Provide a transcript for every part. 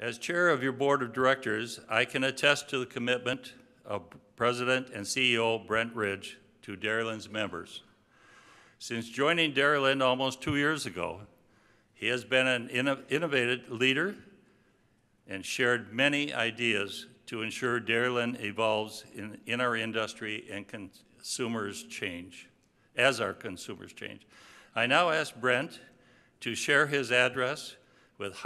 As chair of your board of directors, I can attest to the commitment of President and CEO Brent Ridge to Dairyland's members. Since joining Dairyland almost 2 years ago, he has been an innovative leader and shared many ideas to ensure Dairyland evolves in our industry and consumers change, as our consumers change. I now ask Brent to share his address with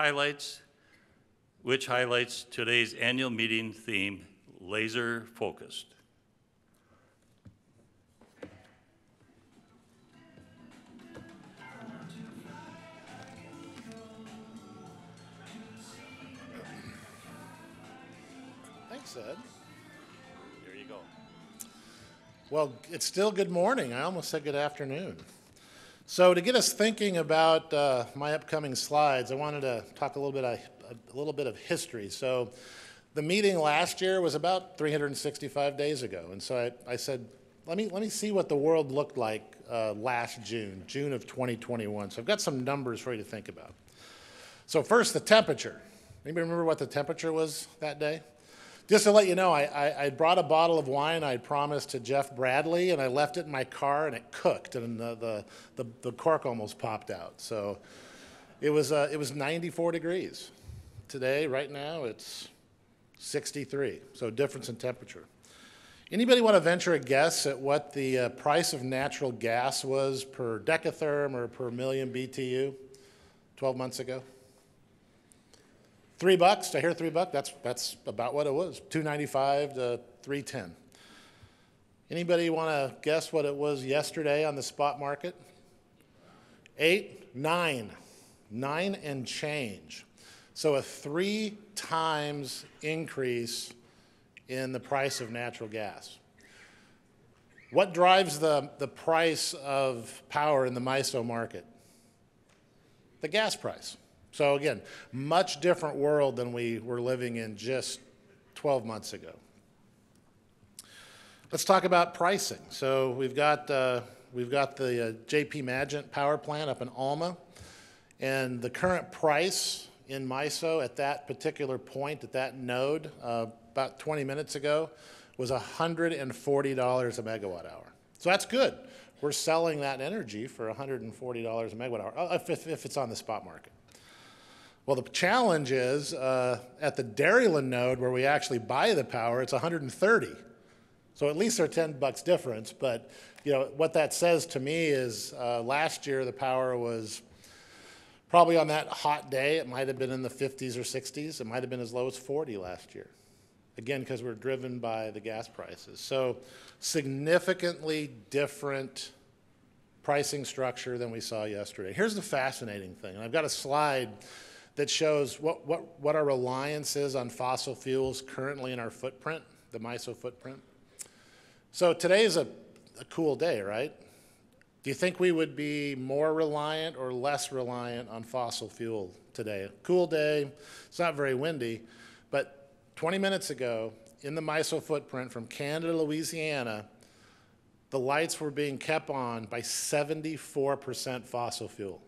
which highlights today's annual meeting theme, Laser Focused. Thanks, Ed. There you go. Well, it's still good morning. I almost said good afternoon. So to get us thinking about my upcoming slides, I wanted to talk a little bit of history. So the meeting last year was about 365 days ago, and so I said, let me see what the world looked like last June of 2021. So I've got some numbers for you to think about. So first, the temperature. Anybody remember what the temperature was that day? Just to let you know, I brought a bottle of wine I promised to Jeff Bradley, and I left it in my car, and it cooked, and the cork almost popped out. So it was 94 degrees. Today, right now, it's 63, so difference in temperature. Anybody want to venture a guess at what the price of natural gas was per decatherm or per million BTU 12 months ago? $3, I hear $3, that's about what it was, $2.95 to $3.10. Anybody want to guess what it was yesterday on the spot market? 9 and change. So a 3 times increase in the price of natural gas. What drives the price of power in the MISO market? The gas price. So again, much different world than we were living in just 12 months ago. Let's talk about pricing. So we've got the JP Magent power plant up in Alma, and the current price in MISO at that particular point, at that node, about 20 minutes ago, was $140 a megawatt hour. So that's good. We're selling that energy for $140 a megawatt hour, if it's on the spot market. Well, the challenge is at the Dairyland node where we actually buy the power, it's $130. So at least there's $10 difference. But you know what that says to me is last year the power was probably on that hot day, it might have been in the 50s or 60s. It might have been as low as 40 last year. Again, because we're driven by the gas prices. So significantly different pricing structure than we saw yesterday. Here's the fascinating thing. And I've got a slide that shows what our reliance is on fossil fuels currently in our footprint, the MISO footprint. So today is a cool day, right? Do you think we would be more reliant or less reliant on fossil fuel today? A cool day, it's not very windy, but 20 minutes ago, in the MISO footprint from Canada to Louisiana, the lights were being kept on by 74% fossil fuel.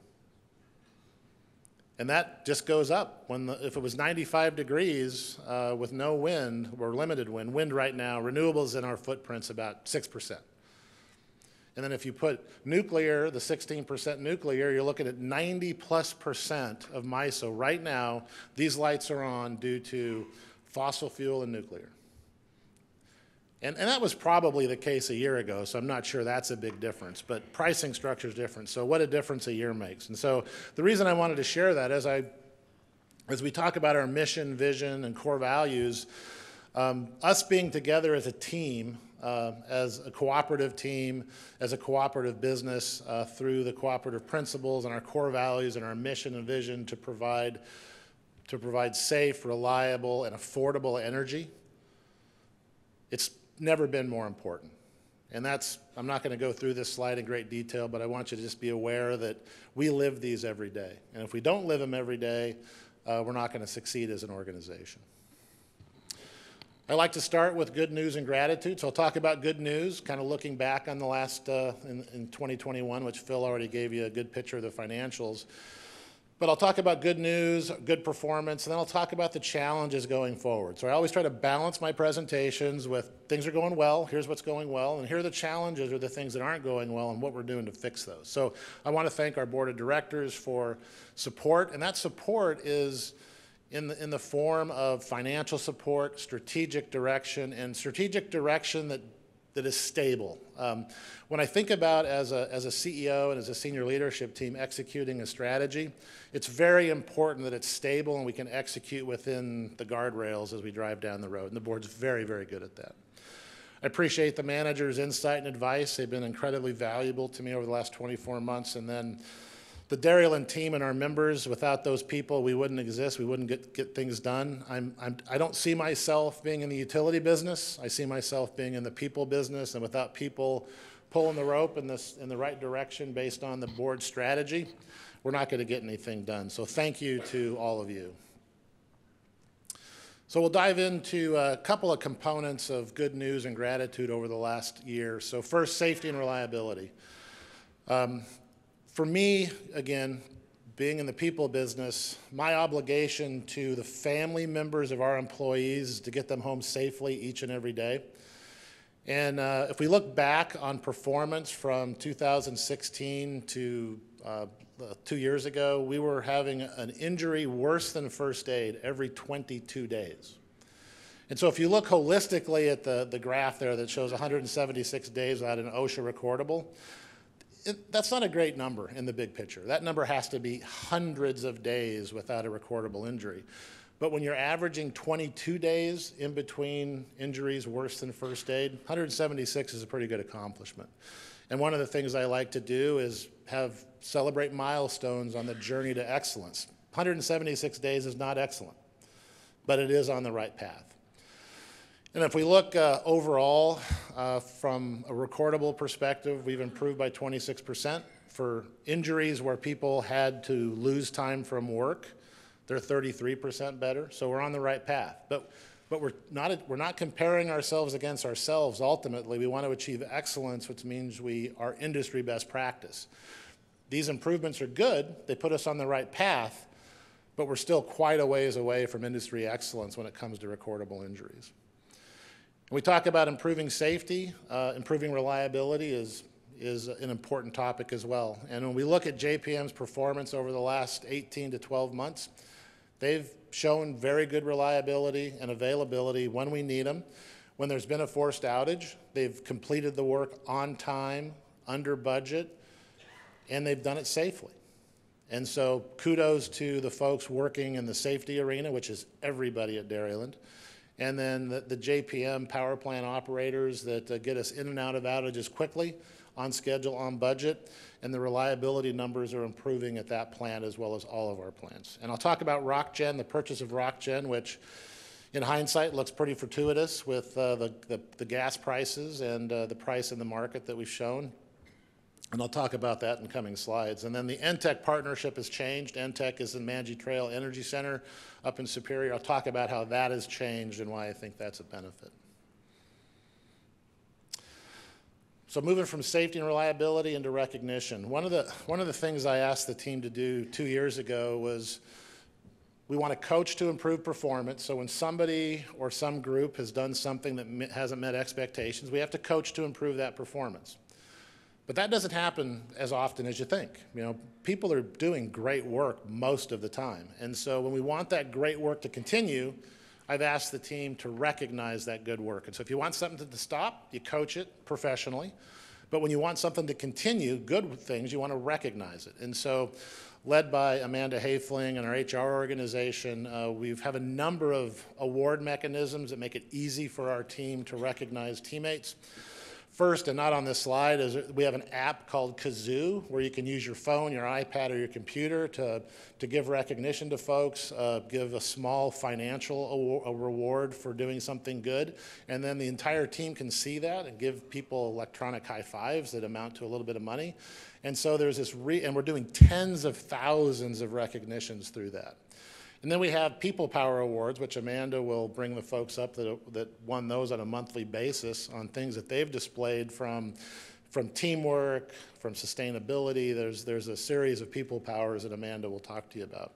And that just goes up. If it was 95 degrees with no wind or limited wind right now, renewables in our footprint's about 6%. And then if you put nuclear, the 16% nuclear, you're looking at 90+% of MISO. Right now, these lights are on due to fossil fuel and nuclear. And that was probably the case a year ago, so I'm not sure that's a big difference, but pricing structure is different, so what a difference a year makes. And so the reason I wanted to share that as we talk about our mission, vision, and core values, us being together as a team, as a cooperative team, as a cooperative business, through the cooperative principles and our core values and our mission and vision to provide safe, reliable, and affordable energy, it's never been more important. And I'm not going to go through this slide in great detail, but I want you to just be aware that we live these every day. And if we don't live them every day, we're not going to succeed as an organization. I like to start with good news and gratitude. So I'll talk about good news, kind of looking back on the last, in 2021, which Phil already gave you a good picture of the financials. But I'll talk about good news, good performance, and then I'll talk about the challenges going forward. So I always try to balance my presentations with things are going well, here's what's going well, and here are the challenges or the things that aren't going well and what we're doing to fix those. So I want to thank our board of directors for support, and that support is in the form of financial support, strategic direction, and strategic direction that is stable. When I think about as a CEO and as a senior leadership team executing a strategy, it's very important that it's stable and we can execute within the guardrails as we drive down the road, and the board's very, very good at that. I appreciate the manager's insight and advice. They've been incredibly valuable to me over the last 24 months, and then the Dairyland team and our members, without those people, we wouldn't exist. We wouldn't get things done. I don't see myself being in the utility business. I see myself being in the people business, and without people pulling the rope in the right direction based on the board strategy, we're not going to get anything done. So thank you to all of you. So we'll dive into a couple of components of good news and gratitude over the last year. So first, safety and reliability. For me, again, being in the people business, my obligation to the family members of our employees is to get them home safely each and every day. And if we look back on performance from 2016 to 2 years ago, we were having an injury worse than first aid every 22 days. And so if you look holistically at the graph there that shows 176 days without an OSHA recordable, that's not a great number in the big picture. That number has to be hundreds of days without a recordable injury. But when you're averaging 22 days in between injuries worse than first aid, 176 is a pretty good accomplishment. And one of the things I like to do is celebrate milestones on the journey to excellence. 176 days is not excellent, but it is on the right path. And if we look overall from a recordable perspective, we've improved by 26%. For injuries where people had to lose time from work, they're 33% better. So we're on the right path. But we're not comparing ourselves against ourselves. Ultimately, we want to achieve excellence, which means we are industry best practice. These improvements are good. They put us on the right path, but we're still quite a ways away from industry excellence when it comes to recordable injuries. We talk about improving safety, improving reliability is an important topic as well. And when we look at JPM's performance over the last 18 to 12 months, they've shown very good reliability and availability when we need them. When there's been a forced outage, they've completed the work on time, under budget, and they've done it safely. And so kudos to the folks working in the safety arena, which is everybody at Dairyland. And then the JPM power plant operators that get us in and out of outages quickly, on schedule, on budget, and the reliability numbers are improving at that plant as well as all of our plants. And I'll talk about RockGen, the purchase of RockGen, which in hindsight looks pretty fortuitous with the gas prices and the price in the market that we've shown. And I'll talk about that in coming slides. And then the NTEC partnership has changed. NTEC is in Manji Trail Energy Center up in Superior. I'll talk about how that has changed and why I think that's a benefit. So moving from safety and reliability into recognition. One of the things I asked the team to do 2 years ago was we want to coach to improve performance. So when somebody or some group has done something that hasn't met expectations, we have to coach to improve that performance. But that doesn't happen as often as you think. You know, people are doing great work most of the time. And so when we want that great work to continue, I've asked the team to recognize that good work. And so if you want something to stop, you coach it professionally. But when you want something to continue, good things, you want to recognize it. And so led by Amanda Hafling and our HR organization, we have a number of award mechanisms that make it easy for our team to recognize teammates. First, and not on this slide, is we have an app called Kazoo where you can use your phone, your iPad, or your computer to give recognition to folks, give a small financial reward for doing something good, and then the entire team can see that and give people electronic high fives that amount to a little bit of money. And so there's this, and we're doing tens of thousands of recognitions through that. And then we have People Power Awards, which Amanda will bring the folks up that won those on a monthly basis on things that they've displayed from from teamwork, from sustainability. There's a series of people powers that Amanda will talk to you about.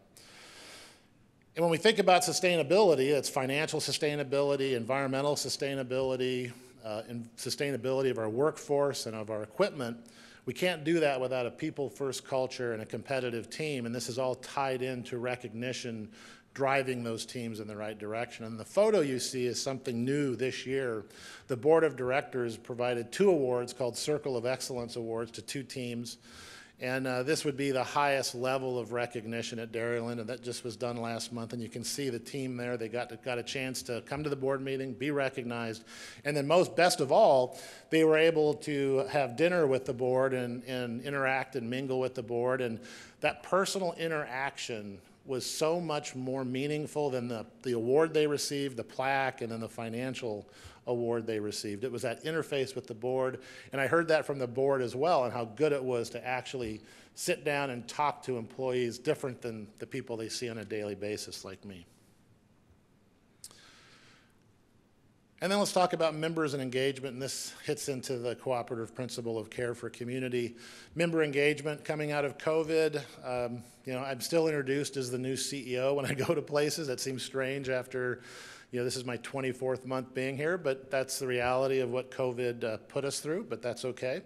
And when we think about sustainability, it's financial sustainability, environmental sustainability, and sustainability of our workforce and of our equipment. We can't do that without a people-first culture and a competitive team, and this is all tied into recognition, driving those teams in the right direction. And the photo you see is something new this year. The board of directors provided 2 awards called Circle of Excellence Awards to 2 teams. And this would be the highest level of recognition at Dairyland, and that just was done last month. And you can see the team there. They got a chance to come to the board meeting, be recognized, and then best of all, they were able to have dinner with the board and interact and mingle with the board. And that personal interaction was so much more meaningful than the award they received, the plaque, and then the financial award they received. It was that interface with the board, and I heard that from the board as well, and how good it was to actually sit down and talk to employees different than the people they see on a daily basis like me. And then let's talk about members and engagement, and this hits into the cooperative principle of care for community. Member engagement coming out of COVID, I'm still introduced as the new CEO when I go to places. That seems strange after, this is my 24th month being here, but that's the reality of what COVID put us through, but that's okay.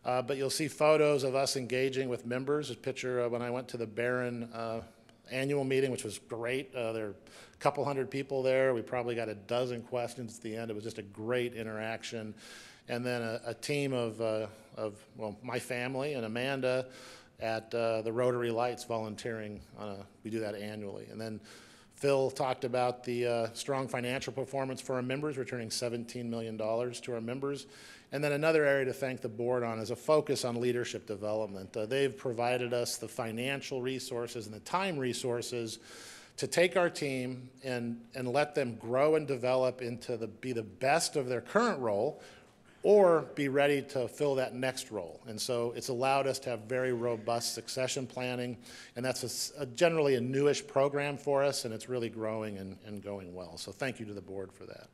But you'll see photos of us engaging with members. A picture of when I went to the Barron annual meeting, which was great. There are a couple hundred people there. We probably got a dozen questions at the end. It was just a great interaction. And then a team of my family and Amanda at the Rotary Lights volunteering. We do that annually. And then Phil talked about the strong financial performance for our members, returning $17 million to our members. And then another area to thank the board on is a focus on leadership development. They've provided us the financial resources and the time resources to take our team and let them grow and develop into be the best of their current role, or be ready to fill that next role. And so it's allowed us to have very robust succession planning, and that's generally a newish program for us, and it's really growing and going well. So thank you to the board for that.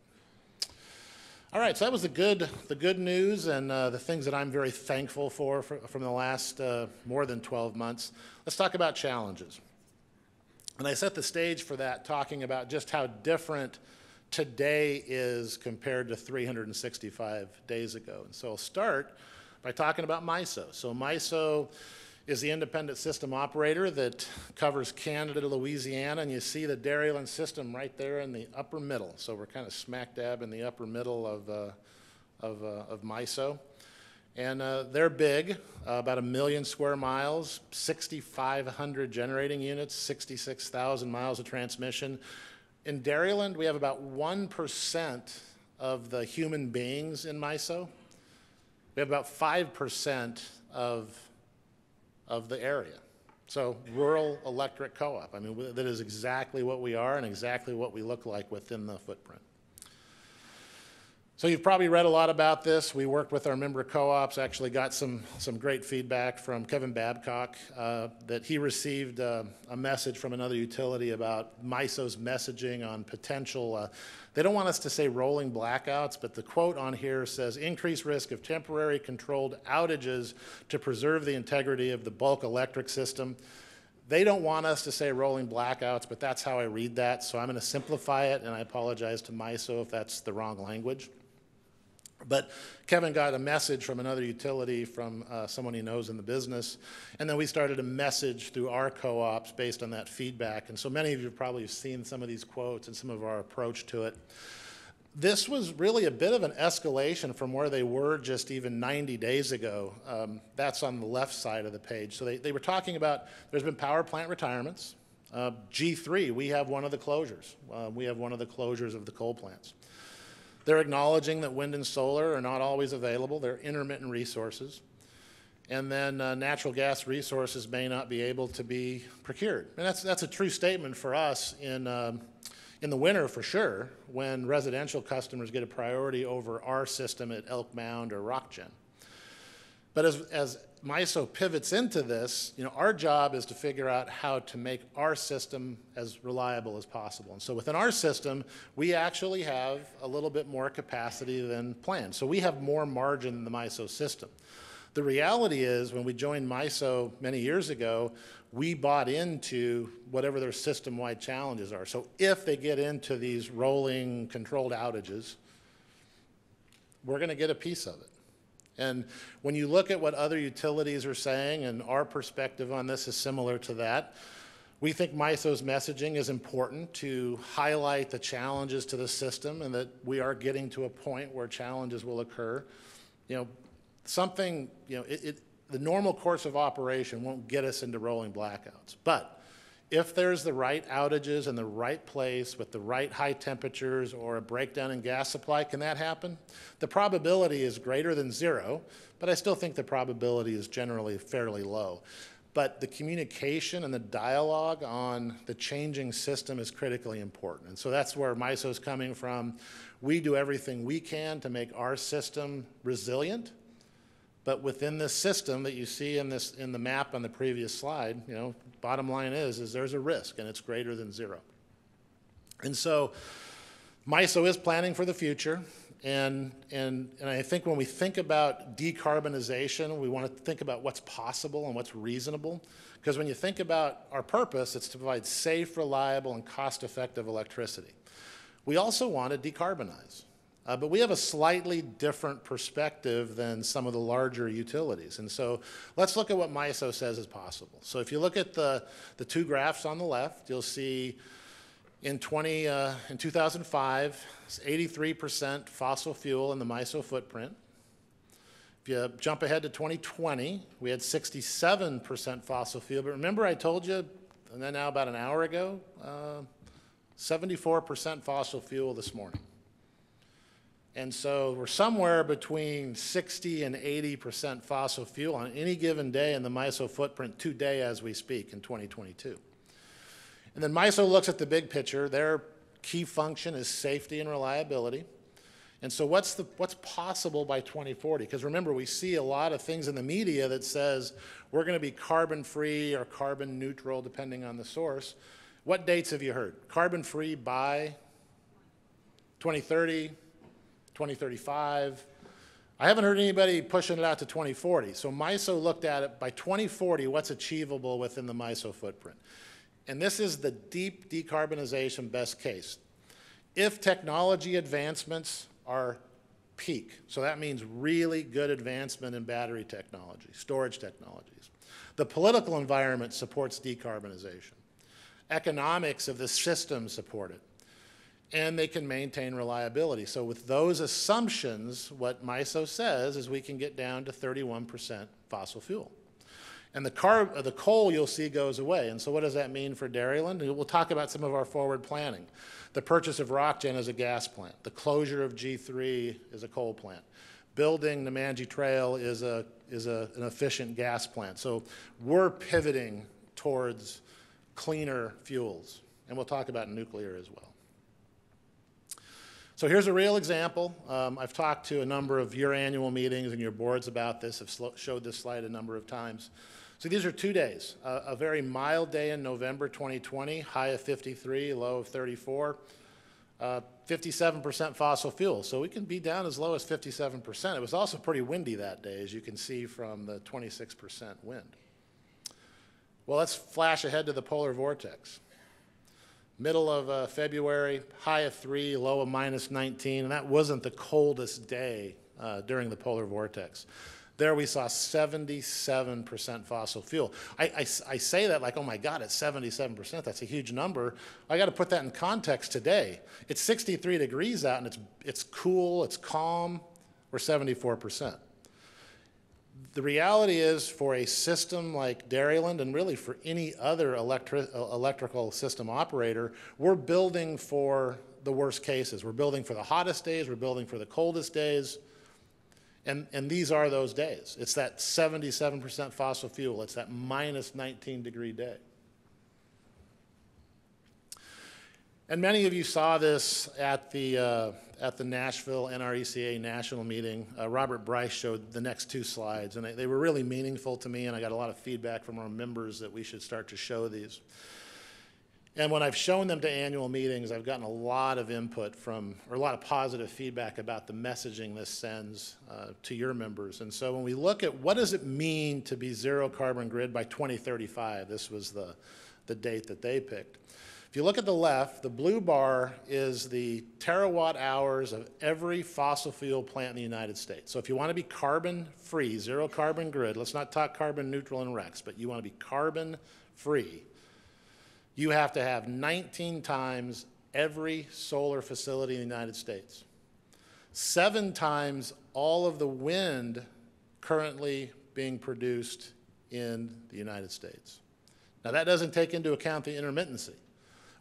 All right, so that was the good news and the things that I'm very thankful for from the last more than 12 months. Let's talk about challenges. And I set the stage for that talking about just how different today is compared to 365 days ago. And so I'll start by talking about MISO. So MISO is the independent system operator that covers Canada to Louisiana, and you see the Dairyland system right there in the upper middle. So we're kind of smack dab in the upper middle of MISO. And they're big, about 1 million square miles, 6,500 generating units, 66,000 miles of transmission. In Dairyland, we have about 1% of the human beings in MISO. We have about 5% of the area. So rural electric co-op. I mean, that is exactly what we are and exactly what we look like within the footprint. So you've probably read a lot about this. We worked with our member co-ops, actually got some great feedback from Kevin Babcock that he received a message from another utility about MISO's messaging on potential, they don't want us to say rolling blackouts, but the quote on here says, increased risk of temporary controlled outages to preserve the integrity of the bulk electric system. They don't want us to say rolling blackouts, but that's how I read that, so I'm going to simplify it, and I apologize to MISO if that's the wrong language. But Kevin got a message from another utility from someone he knows in the business, and then we started a message through our co-ops based on that feedback. And so many of you have probably seen some of these quotes and some of our approach to it. This was really a bit of an escalation from where they were just even 90 days ago. That's on the left side of the page. So they were talking about, there's been power plant retirements. G3, we have one of the closures. We have one of the closures of the coal plants. They're acknowledging that wind and solar are not always available. They're intermittent resources. And then natural gas resources may not be able to be procured. And that's a true statement for us in the winter for sure, when residential customers get a priority over our system at Elk Mound or RockGen. But MISO pivots into this, our job is to figure out how to make our system as reliable as possible. And so within our system, we actually have a little bit more capacity than planned. So we have more margin in the MISO system. The reality is, when we joined MISO many years ago, we bought into whatever their system-wide challenges are. So if they get into these rolling controlled outages, we're going to get a piece of it. And when you look at what other utilities are saying, and our perspective on this is similar to that, we think MISO's messaging is important to highlight the challenges to the system and that we are getting to a point where challenges will occur. The normal course of operation won't get us into rolling blackouts. But if there's the right outages in the right place with the right high temperatures or a breakdown in gas supply, can that happen? The probability is greater than 0, but I still think the probability is generally fairly low. But the communication and the dialogue on the changing system is critically important. And so that's where MISO is coming from. We do everything we can to make our system resilient. But within this system that you see in the map on the previous slide, bottom line is there's a risk, and it's greater than 0. And so MISO is planning for the future, and I think when we think about decarbonization, we want to think about what's possible and what's reasonable. Because when you think about our purpose, it's to provide safe, reliable, and cost-effective electricity. We also want to decarbonize. But we have a slightly different perspective than some of the larger utilities. And so let's look at what MISO says is possible. So if you look at the two graphs on the left, you'll see in 2005, it's 83% fossil fuel in the MISO footprint. If you jump ahead to 2020, we had 67% fossil fuel. But remember I told you, and then now about an hour ago, 74% fossil fuel this morning. And so we're somewhere between 60 and 80% fossil fuel on any given day in the MISO footprint today as we speak in 2022. And then MISO looks at the big picture. Their key function is safety and reliability. And so what's possible by 2040? Because remember, we see a lot of things in the media that says we're going to be carbon-free or carbon neutral depending on the source. What dates have you heard? Carbon-free by 2030? 2035. I haven't heard anybody pushing it out to 2040. So MISO looked at it by 2040, what's achievable within the MISO footprint. And this is the deep decarbonization best case. If technology advancements are peak, so that means really good advancement in battery technology, storage technologies. The political environment supports decarbonization. Economics of the system support it. And they can maintain reliability. So with those assumptions, what MISO says is we can get down to 31% fossil fuel. And the coal you'll see goes away. And so what does that mean for Dairyland? We'll talk about some of our forward planning. The purchase of RockGen is a gas plant. The closure of G3 is a coal plant. Building Nemanji Trail is an efficient gas plant. So we're pivoting towards cleaner fuels. And we'll talk about nuclear as well. So here's a real example. I've talked to a number of your annual meetings and your boards about this. I've showed this slide a number of times. So these are 2 days. A very mild day in November 2020, high of 53, low of 34. 57% fossil fuel. So we can be down as low as 57%. It was also pretty windy that day, as you can see from the 26% wind. Well, let's flash ahead to the polar vortex. Middle of February, high of 3, low of -19, and that wasn't the coldest day during the polar vortex. There we saw 77% fossil fuel. I say that like, oh my God, it's 77%, that's a huge number. I got to put that in context today. It's 63 degrees out and it's cool, it's calm, we're 74%. The reality is, for a system like Dairyland, and really for any other electrical system operator, we're building for the worst cases. We're building for the hottest days, we're building for the coldest days, and these are those days. It's that 77% fossil fuel, it's that -19 degree day. And many of you saw this at the Nashville NRECA national meeting. Robert Bryce showed the next two slides, and they were really meaningful to me, and I got a lot of feedback from our members that we should start to show these. And when I've shown them to annual meetings, I've gotten a lot of input or a lot of positive feedback about the messaging this sends to your members. And so when we look at what does it mean to be zero carbon grid by 2035, this was the date that they picked. If you look at the left, the blue bar is the terawatt hours of every fossil fuel plant in the United States. So if you want to be carbon free, zero carbon grid, let's not talk carbon neutral and RECs, but you want to be carbon free, you have to have 19 times every solar facility in the United States, 7 times all of the wind currently being produced in the United States. Now that doesn't take into account the intermittency.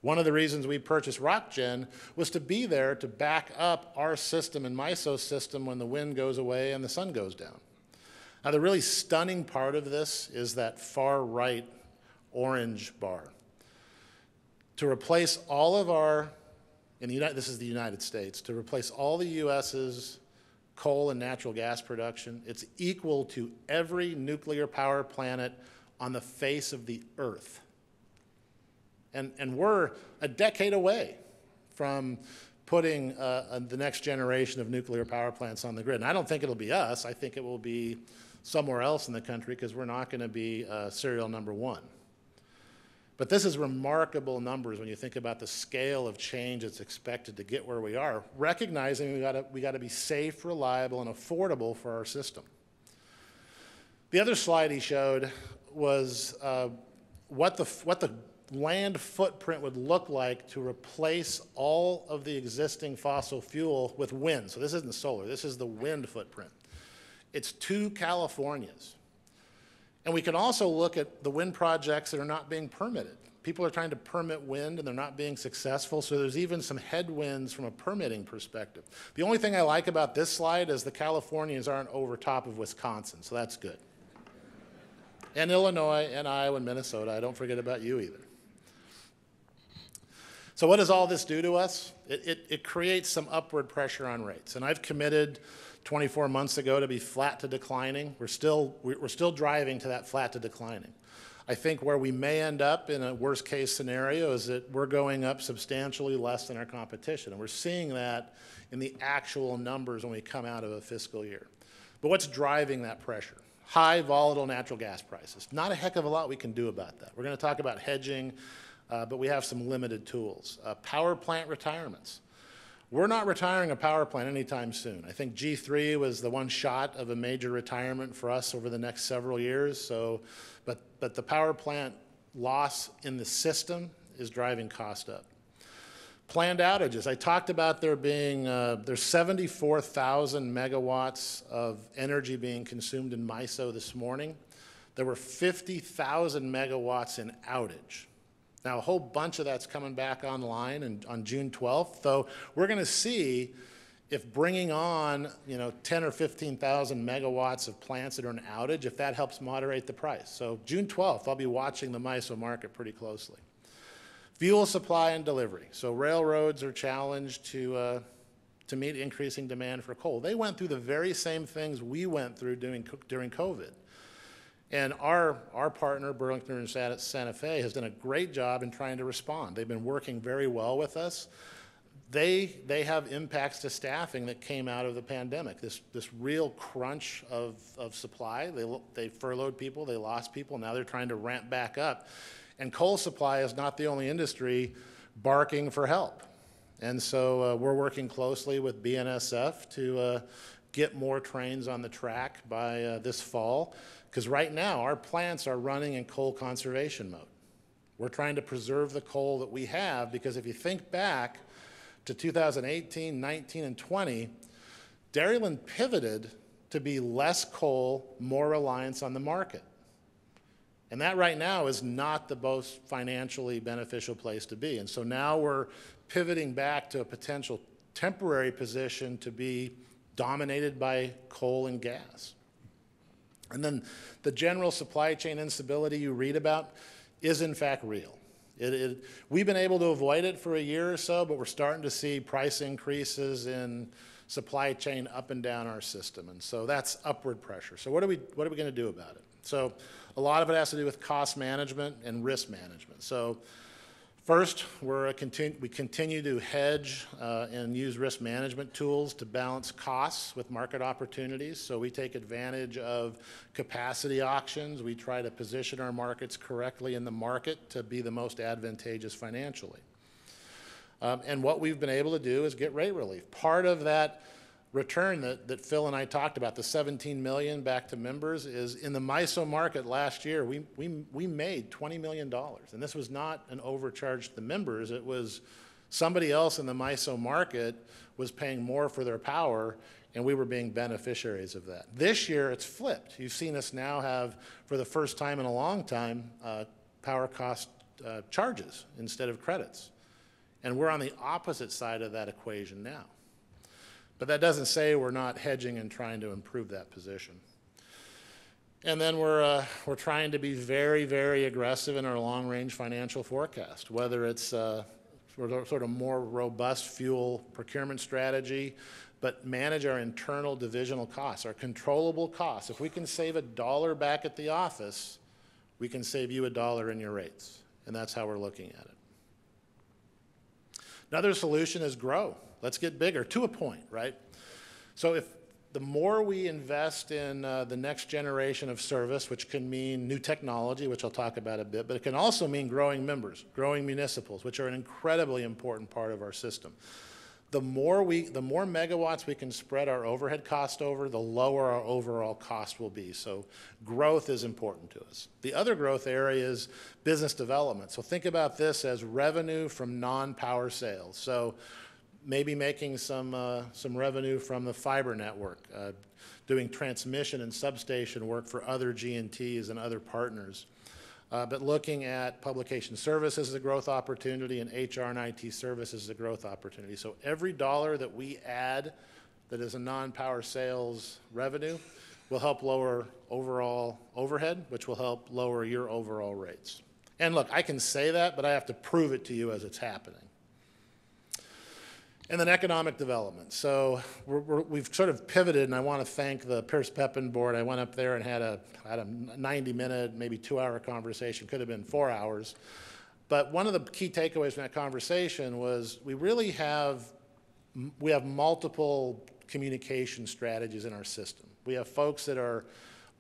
One of the reasons we purchased RockGen was to be there to back up our system and MISO's system when the wind goes away and the sun goes down. Now the really stunning part of this is that far right orange bar. To replace all of our, this is the United States, to replace all the US's coal and natural gas production, it's equal to every nuclear power plant on the face of the earth. And we're a decade away from putting the next generation of nuclear power plants on the grid. And I don't think it'll be us. I think it will be somewhere else in the country because we're not going to be serial number one. But this is remarkable numbers when you think about the scale of change that's expected to get where we are, recognizing we got to be safe, reliable, and affordable for our system. The other slide he showed was what the land footprint would look like to replace all of the existing fossil fuel with wind. So this isn't solar, this is the wind footprint. It's 2 Californias. And we can also look at the wind projects that are not being permitted. People are trying to permit wind and they're not being successful, so there's even some headwinds from a permitting perspective. The only thing I like about this slide is the Californians aren't over top of Wisconsin, so that's good. And Illinois and Iowa and Minnesota, I don't forget about you either. So what does all this do to us? It creates some upward pressure on rates. And I've committed 24 months ago to be flat to declining. We're still driving to that flat to declining. I think where we may end up in a worst case scenario is that we're going up substantially less than our competition. And we're seeing that in the actual numbers when we come out of a fiscal year. But what's driving that pressure? High volatile natural gas prices. Not a heck of a lot we can do about that. We're going to talk about hedging, but we have some limited tools. Power plant retirements. We're not retiring a power plant anytime soon. I think G3 was the one shot of a major retirement for us over the next several years. So, but the power plant loss in the system is driving cost up. Planned outages. I talked about there being, there's 74,000 megawatts of energy being consumed in MISO this morning. There were 50,000 megawatts in outage. Now, a whole bunch of that's coming back online on June 12th, though we're going to see if bringing on 10 or 15,000 megawatts of plants that are in outage, if that helps moderate the price. So June 12th, I'll be watching the MISO market pretty closely. Fuel supply and delivery. So railroads are challenged to meet increasing demand for coal. They went through the very same things we went through during COVID. And our partner, Burlington and Santa Fe, has done a great job in trying to respond. They've been working very well with us. They have impacts to staffing that came out of the pandemic, this real crunch of supply. They furloughed people, they lost people, now they're trying to ramp back up. And coal supply is not the only industry barking for help. And so we're working closely with BNSF to get more trains on the track by this fall. Because right now, our plants are running in coal conservation mode. We're trying to preserve the coal that we have, because if you think back to 2018, 19, and 20, Dairyland pivoted to be less coal, more reliance on the market. And that right now is not the most financially beneficial place to be. And so now we're pivoting back to a potential temporary position to be dominated by coal and gas. And then the general supply chain instability you read about is in fact real. We've been able to avoid it for a year or so, but we're starting to see price increases in supply chain up and down our system, and so that's upward pressure. So what are we going to do about it? So a lot of it has to do with cost management and risk management. So first, we continue to hedge and use risk management tools to balance costs with market opportunities. So we take advantage of capacity auctions. We try to position our markets correctly in the market to be the most advantageous financially. And what we've been able to do is get rate relief. Part of that return that Phil and I talked about, the $17 million back to members, is in the MISO market last year, we made $20 million. And this was not an overcharge to the members. It was somebody else in the MISO market was paying more for their power, and we were being beneficiaries of that. This year, it's flipped. You've seen us now have, for the first time in a long time, power cost charges instead of credits. And we're on the opposite side of that equation now. But that doesn't say we're not hedging and trying to improve that position. And then we're trying to be very, very aggressive in our long-range financial forecast, whether it's sort of more robust fuel procurement strategy, but manage our internal divisional costs, our controllable costs. If we can save $1 back at the office, we can save you $1 in your rates. And that's how we're looking at it. Another solution is grow. Let's get bigger, to a point, right? So if the more we invest in the next generation of service, which can mean new technology, which I'll talk about a bit, but it can also mean growing members, growing municipals, which are an incredibly important part of our system. The more megawatts we can spread our overhead cost over, the lower our overall cost will be. So growth is important to us. The other growth area is business development. So think about this as revenue from non-power sales. So maybe making some revenue from the fiber network, doing transmission and substation work for other G&Ts and other partners. But looking at publication services as a growth opportunity and HR and IT services as a growth opportunity. So every dollar that we add that is a non-power sales revenue will help lower overall overhead, which will help lower your overall rates. And look, I can say that, but I have to prove it to you as it's happening. And then economic development. So we've sort of pivoted, and I want to thank the Pierce Pepin board. I went up there and had a 90-minute, maybe 2-hour conversation. Could have been 4 hours. But one of the key takeaways from that conversation was we have multiple communication strategies in our system. We have folks that are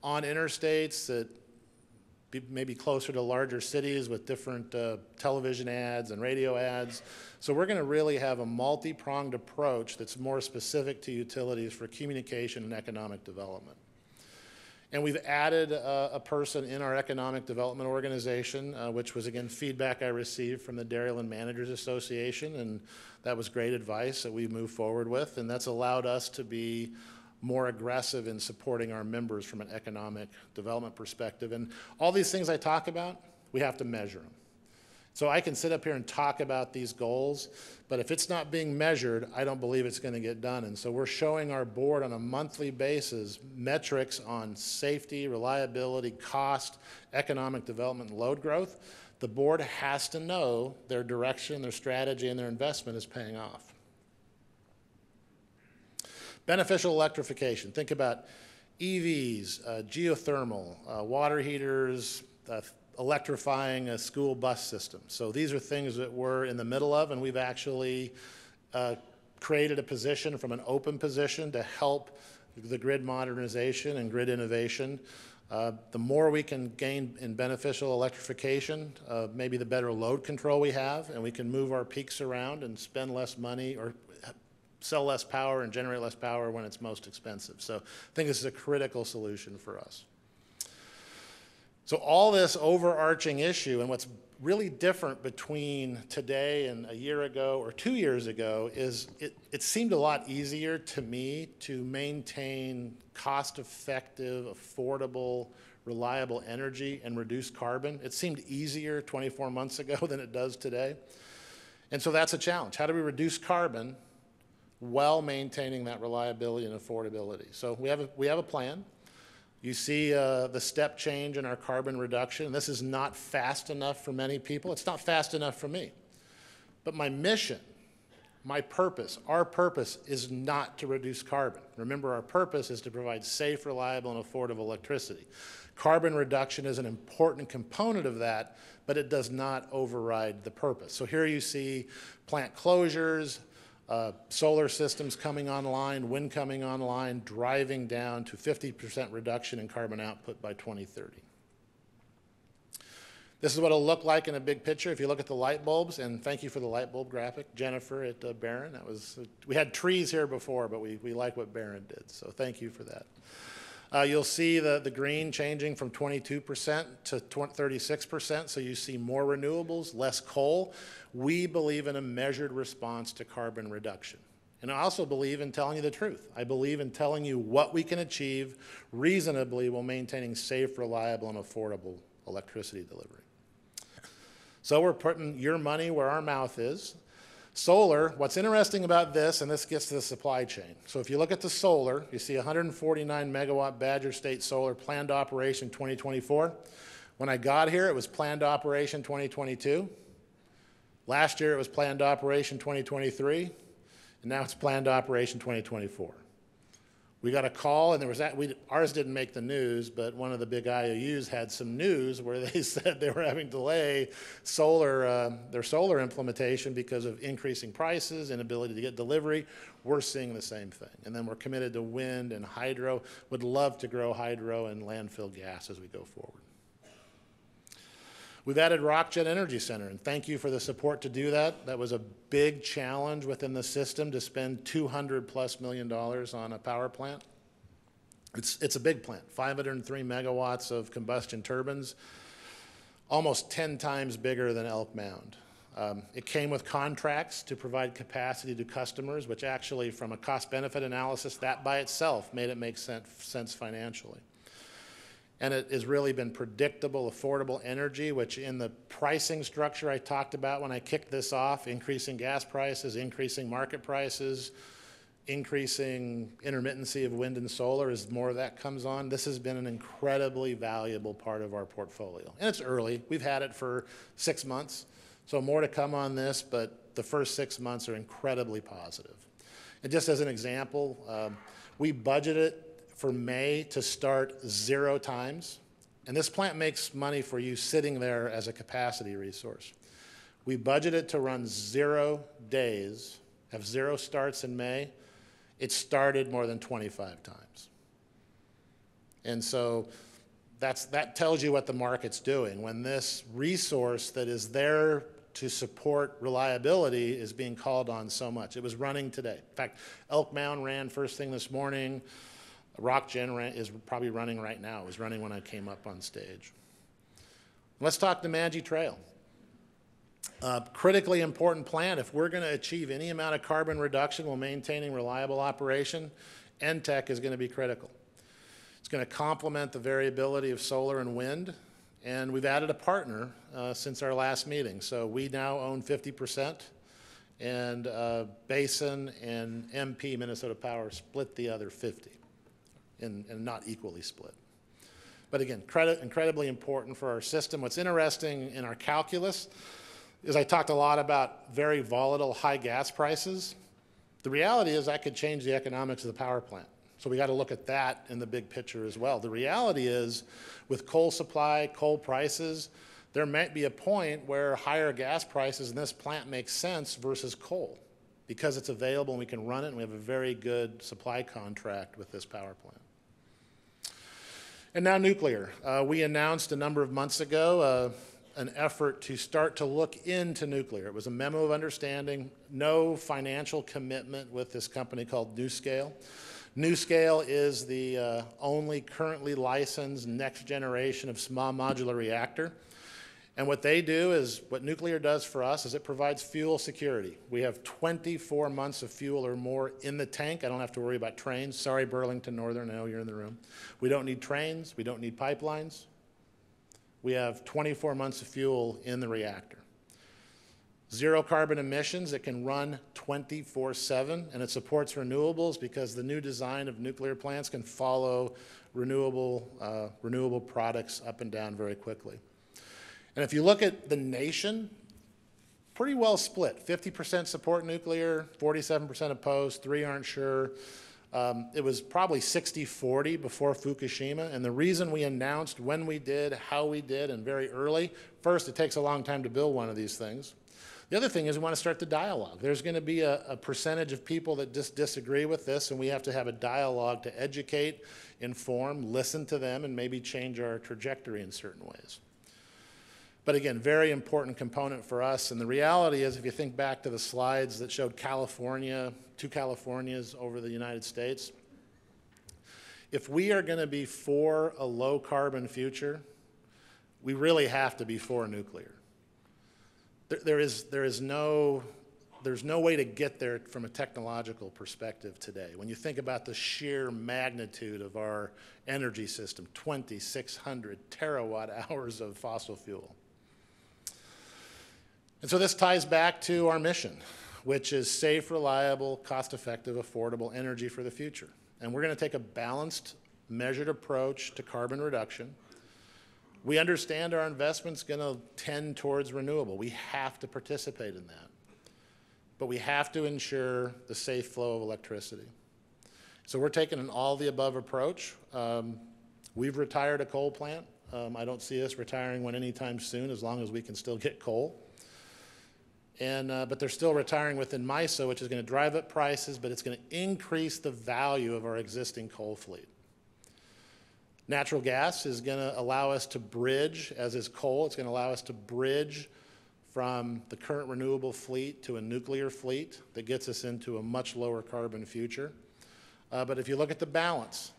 on interstates that maybe closer to larger cities with different television ads and radio ads. So we're going to really have a multi-pronged approach that's more specific to utilities for communication and economic development. And we've added a person in our economic development organization, which was, again, feedback I received from the Dairyland Managers Association, and that was great advice that we moved forward with, and that's allowed us to be more aggressive in supporting our members from an economic development perspective. And all these things I talk about, we have to measure them. So I can sit up here and talk about these goals, but if it's not being measured, I don't believe it's going to get done. And so we're showing our board on a monthly basis metrics on safety, reliability, cost, economic development, and load growth. The board has to know their direction, their strategy, and their investment is paying off. Beneficial electrification. Think about EVs, geothermal, water heaters, electrifying a school bus system. So these are things that we're in the middle of, and we've actually created a position from an open position to help the grid modernization and grid innovation. The more we can gain in beneficial electrification, maybe the better load control we have, and we can move our peaks around and spend less money or sell less power and generate less power when it's most expensive. So I think this is a critical solution for us. So all this overarching issue, and what's really different between today and a year ago or 2 years ago is it seemed a lot easier to me to maintain cost-effective, affordable, reliable energy and reduce carbon. It seemed easier 24 months ago than it does today. And so that's a challenge. How do we reduce carbon while maintaining that reliability and affordability? So we have a plan. You see the step change in our carbon reduction. This is not fast enough for many people. It's not fast enough for me. But my mission, my purpose, our purpose is not to reduce carbon. Remember, our purpose is to provide safe, reliable, and affordable electricity. Carbon reduction is an important component of that, but it does not override the purpose. So here you see plant closures, solar systems coming online, wind coming online, driving down to 50% reduction in carbon output by 2030. This is what it'll look like in a big picture if you look at the light bulbs, and thank you for the light bulb graphic, Jennifer at Barron. We had trees here before, but we like what Barron did, so thank you for that. You'll see the green changing from 22% to 36%, so you see more renewables, less coal. We believe in a measured response to carbon reduction. And I also believe in telling you the truth. I believe in telling you what we can achieve reasonably while maintaining safe, reliable, and affordable electricity delivery. So we're putting your money where our mouth is. Solar, what's interesting about this, and this gets to the supply chain. So if you look at the solar, you see 149 megawatt Badger State Solar planned operation 2024. When I got here, it was planned operation 2022. Last year, it was planned operation 2023. And now it's planned operation 2024. We got a call, and there was ours didn't make the news, but one of the big IOUs had some news where they said they were having to delay their solar implementation because of increasing prices, inability to get delivery. We're seeing the same thing. And then we're committed to wind and hydro. Would love to grow hydro and landfill gas as we go forward. We've added RockJet Energy Center, and thank you for the support to do that. That was a big challenge within the system to spend $200+ million on a power plant. It's a big plant, 503 megawatts of combustion turbines, almost 10 times bigger than Elk Mound. It came with contracts to provide capacity to customers, which actually, from a cost-benefit analysis, that by itself made it make sense financially. And it has really been predictable, affordable energy, which in the pricing structure I talked about when I kicked this off, increasing gas prices, increasing market prices, increasing intermittency of wind and solar as more of that comes on. This has been an incredibly valuable part of our portfolio. And it's early. We've had it for 6 months, so more to come on this, but the first 6 months are incredibly positive. And just as an example, we budgeted for May to start 0 times. And this plant makes money for you sitting there as a capacity resource. We budgeted to run 0 days, have 0 starts in May. It started more than 25 times. And so that tells you what the market's doing. When this resource that is there to support reliability is being called on so much. It was running today. In fact, Elk Mound ran first thing this morning. RockGen is probably running right now. It was running when I came up on stage. Let's talk to Mangy Trail. Critically important plant. If we're going to achieve any amount of carbon reduction while maintaining reliable operation, NTEC is going to be critical. It's going to complement the variability of solar and wind, and we've added a partner since our last meeting. So we now own 50%, and Basin and MP, Minnesota Power, split the other 50%. And not equally split. But again, incredibly important for our system. What's interesting in our calculus is I talked a lot about very volatile high gas prices. The reality is I could change the economics of the power plant. So we got to look at that in the big picture as well. The reality is with coal supply, coal prices, there might be a point where higher gas prices in this plant make sense versus coal because it's available and we can run it and we have a very good supply contract with this power plant. And now nuclear. We announced a number of months ago an effort to start to look into nuclear. It was a memo of understanding, no financial commitment with this company called NuScale. NuScale is the only currently licensed next generation of small modular reactor. And what they do is, what nuclear does for us is it provides fuel security. We have 24 months of fuel or more in the tank. I don't have to worry about trains. Sorry, Burlington Northern, I know you're in the room. We don't need trains. We don't need pipelines. We have 24 months of fuel in the reactor. Zero carbon emissions. It can run 24/7, and it supports renewables because the new design of nuclear plants can follow renewable products up and down very quickly. And if you look at the nation, pretty well split. 50% support nuclear, 47% opposed, 3 aren't sure. It was probably 60-40 before Fukushima, and the reason we announced when we did, how we did, and very early, first, it takes a long time to build one of these things. The other thing is we want to start the dialogue. There's going to be a percentage of people that just disagree with this, and we have to have a dialogue to educate, inform, listen to them, and maybe change our trajectory in certain ways. But again, very important component for us. And the reality is, if you think back to the slides that showed California, 2 Californias over the United States, if we are going to be for a low carbon future, we really have to be for nuclear. There's no way to get there from a technological perspective today. When you think about the sheer magnitude of our energy system, 2,600 terawatt hours of fossil fuel. And so this ties back to our mission, which is safe, reliable, cost-effective, affordable energy for the future. And we're going to take a balanced, measured approach to carbon reduction. We understand our investment's going to tend towards renewable. We have to participate in that. But we have to ensure the safe flow of electricity. So we're taking an all-the-above approach. We've retired a coal plant. I don't see us retiring one anytime soon, as long as we can still get coal. But they're still retiring within MISO, which is going to drive up prices, but it's going to increase the value of our existing coal fleet. Natural gas is going to allow us to bridge, as is coal, it's going to allow us to bridge from the current renewable fleet to a nuclear fleet that gets us into a much lower carbon future. But if you look at the balance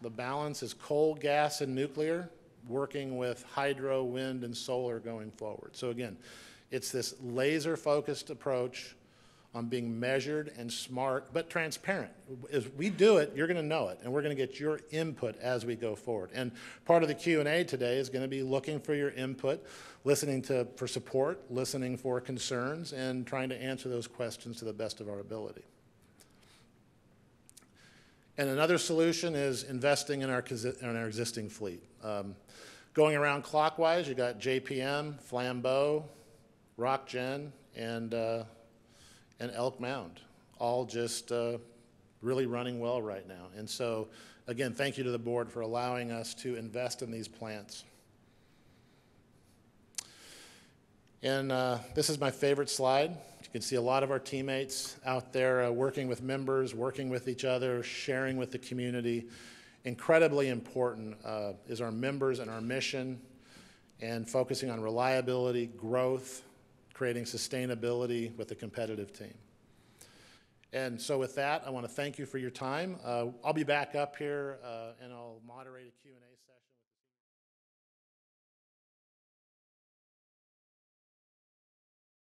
is coal, gas, and nuclear working with hydro, wind, and solar going forward. So again, it's this laser-focused approach on being measured and smart, but transparent. As we do it, you're going to know it, and we're going to get your input as we go forward. And part of the Q&A today is going to be looking for your input, listening for support, listening for concerns, and trying to answer those questions to the best of our ability. And another solution is investing in our existing fleet. Going around clockwise, you got JPM, Flambeau, RockGen, and Elk Mound, all just really running well right now. And so, again, thank you to the board for allowing us to invest in these plants. And this is my favorite slide. You can see a lot of our teammates out there working with members, working with each other, sharing with the community. Incredibly important is our members and our mission, and focusing on reliability, growth, creating sustainability with a competitive team. And so with that, I want to thank you for your time. I'll be back up here and I'll moderate a Q&A session.